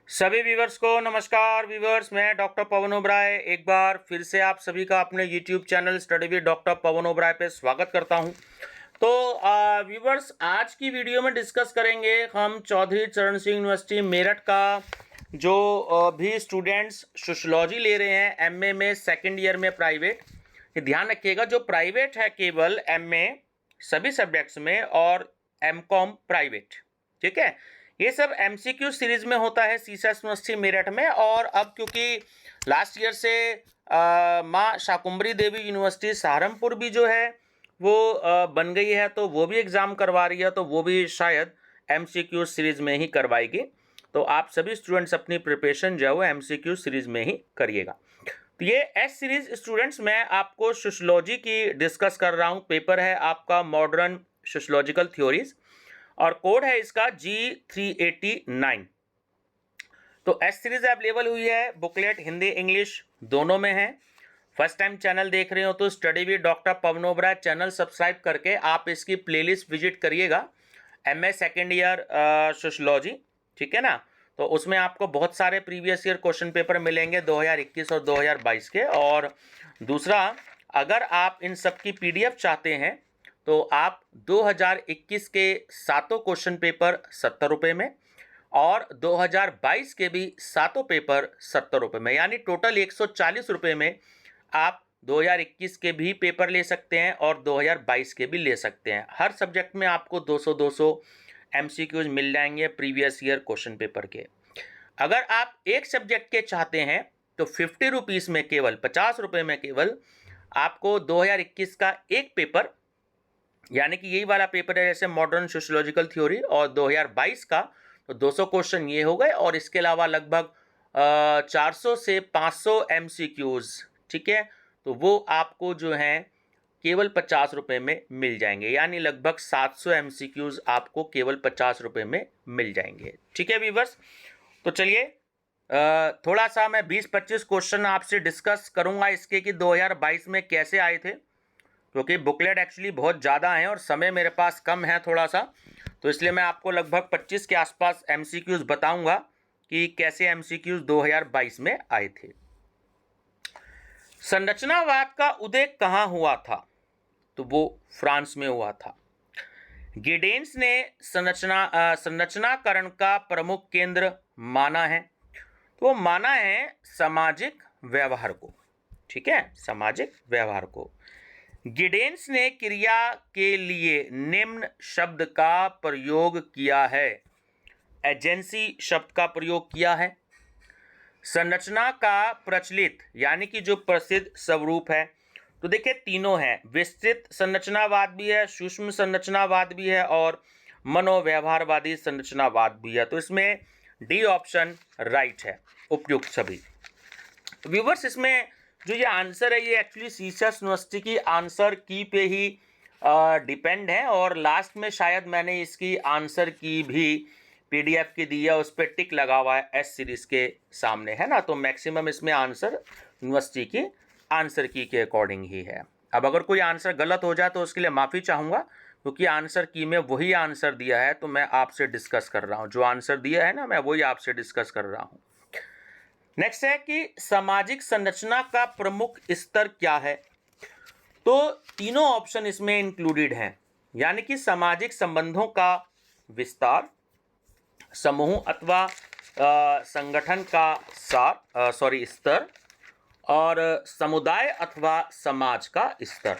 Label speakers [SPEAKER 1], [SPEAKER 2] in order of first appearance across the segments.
[SPEAKER 1] सभी व्यूवर्स को नमस्कार। व्यूवर्स, मैं डॉक्टर पवन ओबराय एक बार फिर से आप सभी का अपने YouTube channel study with doctor Pawan Oberoi पे स्वागत करता हूं। तो व्यूवर्स, आज की वीडियो में डिस्कस करेंगे हम चौधरी चरण सिंह यूनिवर्सिटी मेरठ का जो भी स्टूडेंट्स सोशियोलॉजी ले रहे हैं एमए में सेकेंड ईयर में प्राइवेट। ये ध्यान रखिएगा, जो प्राइवेट है केवल एमए सभी सब्जेक्ट्स में और एमकॉम प्राइवेट, ठीक है। ये सब एमसीक्यू सीरीज में होता है सीसस यूनिवर्सिटी मेरठ में। और अब क्योंकि लास्ट ईयर से माँ शाकुंभरी देवी यूनिवर्सिटी सहारनपुर भी जो है वो बन गई है, तो वो भी एग्ज़ाम करवा रही है, तो वो भी शायद एमसीक्यू सीरीज में ही करवाएगी। तो आप सभी स्टूडेंट्स अपनी प्रिपरेशन जो है वो एमसीक्यू सीरीज में ही करिएगा। तो ये एस सीरीज स्टूडेंट्स, मैं आपको सोशियोलॉजी की डिस्कस कर रहा हूँ। पेपर है आपका मॉडर्न सोशियोलॉजिकल थ्योरीज और कोड है इसका G389। तो एस सीरीज अवेलेबल हुई है, बुकलेट हिंदी इंग्लिश दोनों में है। फर्स्ट टाइम चैनल देख रहे हो तो study with doctor Pawan Oberoi channel subscribe करके आप इसकी प्लेलिस्ट विजिट करिएगा, एमए सेकेंड ईयर सोशियोलॉजी, ठीक है ना। तो उसमें आपको बहुत सारे प्रीवियस ईयर क्वेश्चन पेपर मिलेंगे 2021 और 2022 के। और दूसरा, अगर आप इन सब की पीडीएफ चाहते हैं तो आप 2021 के सातों क्वेश्चन पेपर 70 रुपये में और 2022 के भी सातों पेपर 70 रुपये में, यानी टोटल 140 रुपये में आप 2021 के भी पेपर ले सकते हैं और 2022 के भी ले सकते हैं। हर सब्जेक्ट में आपको 200-200 एमसीक्यूज मिल जाएंगे प्रीवियस ईयर क्वेश्चन पेपर के। अगर आप एक सब्जेक्ट के चाहते हैं तो 50 रुपीज़ में, केवल 50 रुपये में केवल आपको 2021 का एक पेपर, यानी कि यही वाला पेपर है जैसे मॉडर्न सोशियोलॉजिकल थ्योरी, और 2022 का तो 200 क्वेश्चन ये हो गए और इसके अलावा लगभग 400 से 500 एमसीक्यूज, ठीक है। तो वो आपको जो है केवल 50 रुपये में मिल जाएंगे, यानी लगभग 700 एमसीक्यूज आपको केवल 50 रुपये में मिल जाएंगे, ठीक है व्यूवर्स। तो चलिए थोड़ा सा मैं 20-25 क्वेश्चन आपसे डिस्कस करूंगा इसके कि 2022 में कैसे आए थे, क्योंकि बुकलेट एक्चुअली बहुत ज़्यादा हैं और समय मेरे पास कम है थोड़ा सा, तो इसलिए मैं आपको लगभग 25 के आसपास एमसीक्यूज बताऊंगा कि कैसे एमसीक्यूज 2022 में आए थे। संरचनावाद का उदय कहाँ हुआ था? तो वो फ्रांस में हुआ था। गिडेन्स ने संरचनाकरण का प्रमुख केंद्र माना है, तो वो माना है सामाजिक व्यवहार को, ठीक है, सामाजिक व्यवहार को। गिडेन्स ने क्रिया के लिए निम्न शब्द का प्रयोग किया है, एजेंसी शब्द का प्रयोग किया है। संरचना का प्रचलित यानी कि जो प्रसिद्ध स्वरूप है, तो देखिए तीनों है, विस्तृत संरचनावाद भी है, सूक्ष्म संरचनावाद भी है और मनोव्यवहारवादी संरचनावाद भी है। तो इसमें डी ऑप्शन राइट है, उपयुक्त सभी। व्यूवर्स, इसमें जो ये आंसर है ये एक्चुअली सीसस यूनिवर्सिटी की आंसर की पे ही डिपेंड है, और लास्ट में शायद मैंने इसकी आंसर की भी पीडीएफ की दी है, उस पर टिक लगा हुआ है एस सीरीज के सामने, है ना। तो मैक्सिमम इसमें आंसर यूनिवर्सिटी की आंसर की के अकॉर्डिंग ही है। अब अगर कोई आंसर गलत हो जाए तो उसके लिए माफ़ी चाहूँगा, क्योंकि आंसर की में वही आंसर दिया है, तो मैं आपसे डिस्कस कर रहा हूँ, जो आंसर दिया है ना मैं वही आपसे डिस्कस कर रहा हूँ। नेक्स्ट है कि सामाजिक संरचना का प्रमुख स्तर क्या है? तो तीनों ऑप्शन इसमें इंक्लूडेड हैं, यानी कि सामाजिक संबंधों का विस्तार, समूह अथवा संगठन का स्तर, और समुदाय अथवा समाज का स्तर,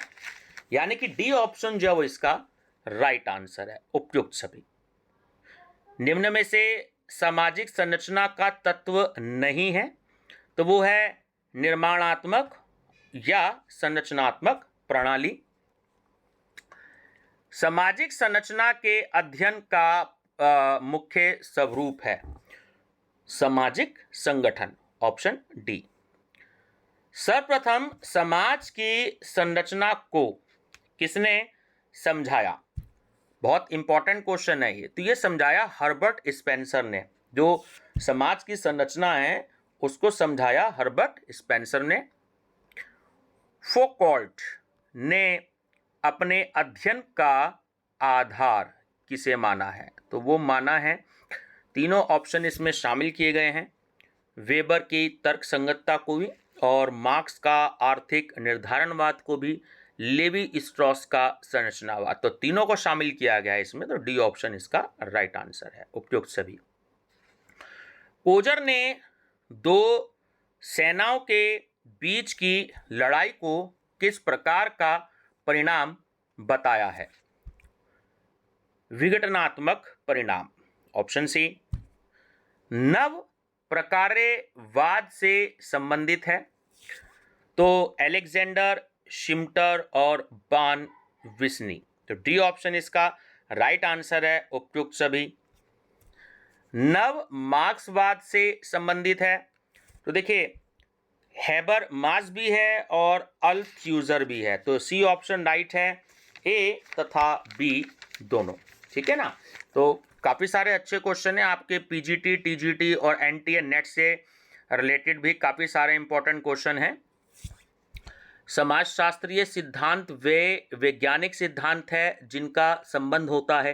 [SPEAKER 1] यानी कि डी ऑप्शन जो है वो इसका राइट आंसर है, उपयुक्त सभी। निम्न में से सामाजिक संरचना का तत्व नहीं है, तो वो है निर्माणात्मक या संरचनात्मक प्रणाली। सामाजिक संरचना के अध्ययन का मुख्य स्वरूप है सामाजिक संगठन, ऑप्शन डी। सर्वप्रथम समाज की संरचना को किसने समझाया? बहुत इंपॉर्टेंट क्वेश्चन है ये। तो ये समझाया हर्बर्ट स्पेंसर ने, जो समाज की संरचना है उसको समझाया हर्बर्ट स्पेंसर ने। फोकॉल्ट ने अपने अध्ययन का आधार किसे माना है? तो वो माना है तीनों ऑप्शन इसमें शामिल किए गए हैं, वेबर की तर्क संगतता को भी और मार्क्स का आर्थिक निर्धारणवाद को भी, लेवी स्ट्रॉस का संरचनावाद, तो तीनों को शामिल किया गया है इसमें। तो डी ऑप्शन इसका राइट आंसर है, उपयुक्त सभी। कोजर ने दो सेनाओं के बीच की लड़ाई को किस प्रकार का परिणाम बताया है? विघटनात्मक परिणाम। ऑप्शन सी नव प्रकार्यवाद से संबंधित है, तो एलेक्जेंडर शिम्टर और बान विस्नी, तो डी ऑप्शन इसका राइट आंसर है, उपयुक्त सभी। नव मार्क्सवाद से संबंधित है, तो देखिए हैबर मास भी है और अल्थ्यूजर भी है, तो सी ऑप्शन राइट है, ए तथा बी दोनों, ठीक है ना। तो काफ़ी सारे अच्छे क्वेश्चन हैं आपके पीजीटी, टीजीटी और एनटीए नेट से रिलेटेड भी काफ़ी सारे इंपॉर्टेंट क्वेश्चन हैं। समाजशास्त्रीय सिद्धांत वे वैज्ञानिक सिद्धांत है जिनका संबंध होता है,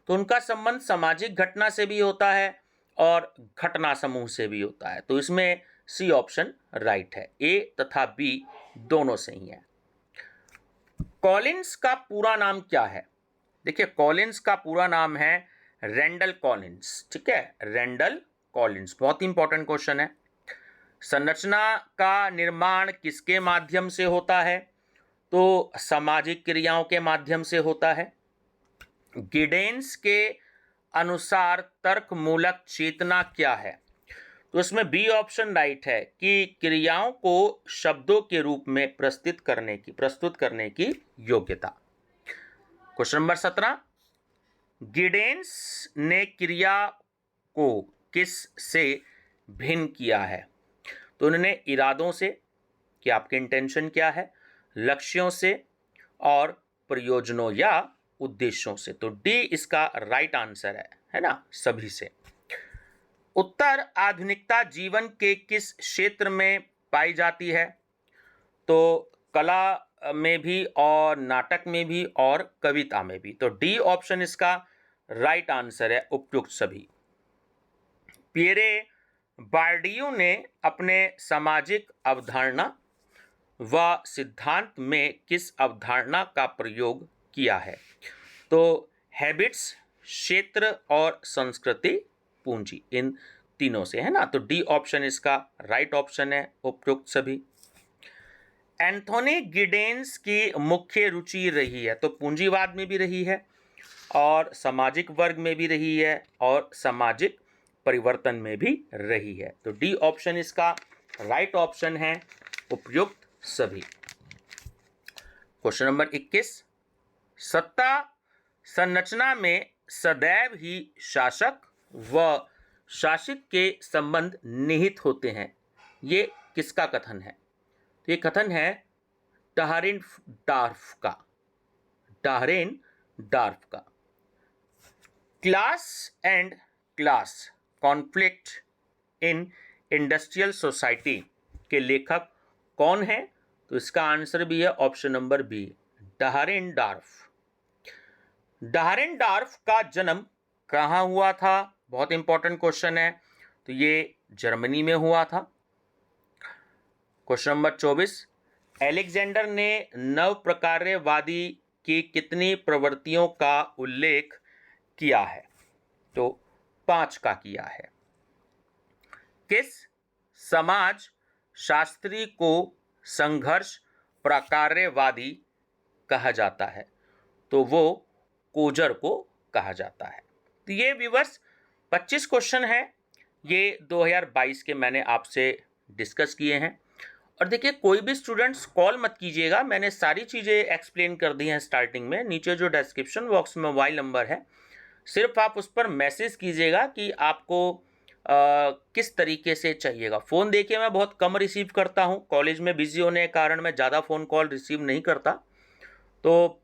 [SPEAKER 1] तो उनका संबंध सामाजिक घटना से भी होता है और घटना समूह से भी होता है, तो इसमें सी ऑप्शन राइट है, ए तथा बी दोनों सही है। कॉलिंस का पूरा नाम क्या है? देखिए कॉलिंस का पूरा नाम है रेंडल कॉलिंस, ठीक है, रेंडल कॉलिंस, बहुत इंपॉर्टेंट क्वेश्चन है। संरचना का निर्माण किसके माध्यम से होता है? तो सामाजिक क्रियाओं के माध्यम से होता है। गिडेंस के अनुसार तर्कमूलक चेतना क्या है? तो इसमें बी ऑप्शन राइट है कि क्रियाओं को शब्दों के रूप में प्रस्तुत करने की योग्यता। क्वेश्चन नंबर 17, गिडेंस ने क्रिया को किस से भिन्न किया है? तो उन्होंने इरादों से, कि आपके इंटेंशन क्या है, लक्ष्यों से और प्रयोजनों या उद्देश्यों से, तो डी इसका राइट आंसर है ना, सभी से। उत्तर आधुनिकता जीवन के किस क्षेत्र में पाई जाती है? तो कला में भी और नाटक में भी और कविता में भी, तो डी ऑप्शन इसका राइट आंसर है, उपयुक्त सभी। पियरे बार्डियू ने अपने सामाजिक अवधारणा व सिद्धांत में किस अवधारणा का प्रयोग किया है? तो हैबिट्स, क्षेत्र और संस्कृति, पूंजी, इन तीनों से, है ना, तो डी ऑप्शन इसका राइट ऑप्शन है, उपयुक्त सभी। एंथोनी गिडेंस की मुख्य रुचि रही है, तो पूंजीवाद में भी रही है और सामाजिक वर्ग में भी रही है और सामाजिक परिवर्तन में भी रही है, तो डी ऑप्शन इसका राइट ऑप्शन है, उपयुक्त सभी। क्वेश्चन नंबर 21, सत्ता संरचना में सदैव ही शासक व शासित के संबंध निहित होते हैं, ये किसका कथन है? तो ये कथन है डाहरेनडार्फ का। Class and class conflict in industrial society के लेखक कौन है? तो इसका आंसर भी है ऑप्शन नंबर बी, डाहरेनडार्फ। डाहरेनडार्फ का जन्म कहाँ हुआ था? बहुत इंपॉर्टेंट क्वेश्चन है, तो ये जर्मनी में हुआ था। क्वेश्चन नंबर 24, एलेक्जेंडर ने नव प्रकार्यवादी की कितनी प्रवृत्तियों का उल्लेख किया है? तो 5 का किया है। किस समाज शास्त्री को संघर्ष प्रकार्यवादी कहा जाता है? तो वो कोजर को कहा जाता है। तो ये व्यूअर्स 25 क्वेश्चन हैं, ये 2022 के मैंने आपसे डिस्कस किए हैं। और देखिए कोई भी स्टूडेंट्स कॉल मत कीजिएगा, मैंने सारी चीज़ें एक्सप्लेन कर दी हैं स्टार्टिंग में। नीचे जो डिस्क्रिप्शन बॉक्स में मोबाइल नंबर है, सिर्फ आप उस पर मैसेज कीजिएगा कि आपको किस तरीके से चाहिएगा। फ़ोन देखिए मैं बहुत कम रिसीव करता हूँ, कॉलेज में बिजी होने के कारण मैं ज़्यादा फ़ोन कॉल रिसीव नहीं करता। तो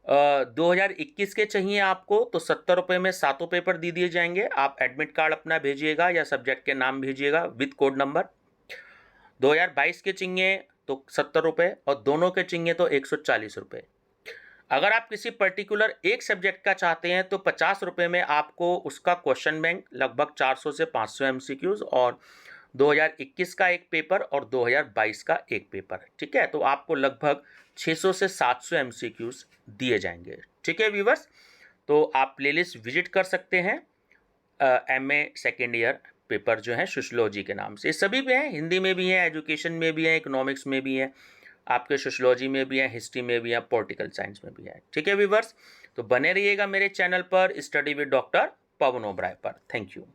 [SPEAKER 1] 2021 के चाहिए आपको तो 70 रुपये में 7 पेपर दे दिए जाएंगे। आप एडमिट कार्ड अपना भेजिएगा या सब्जेक्ट के नाम भेजिएगा विद कोड नंबर। 2022 के चाहिए तो 70 रुपये और दोनों के चाहिए तो 140 रुपये। अगर आप किसी पर्टिकुलर एक सब्जेक्ट का चाहते हैं तो 50 रुपये में आपको उसका क्वेश्चन बैंक लगभग 400 से 500 एमसीक्यूज और 2021 का एक पेपर और 2022 का एक पेपर, ठीक है। तो आपको लगभग 600 से 700 एमसीक्यूज दिए जाएंगे, ठीक है व्यूवर्स। तो आप प्लेलिस्ट विजिट कर सकते हैं, एमए सेकेंड ईयर पेपर जो है सोशियोलॉजी के नाम से, ये सभी पे हैं, हिंदी में भी हैं, एजुकेशन में भी हैं, इकोनॉमिक्स में भी हैं, आपके सोशियोलॉजी में भी है, हिस्ट्री में भी है, पॉलिटिकल साइंस में भी है, ठीक है व्यूवर्स। तो बने रहिएगा मेरे चैनल पर study with doctor Pawan Oberoi पर। Thank you.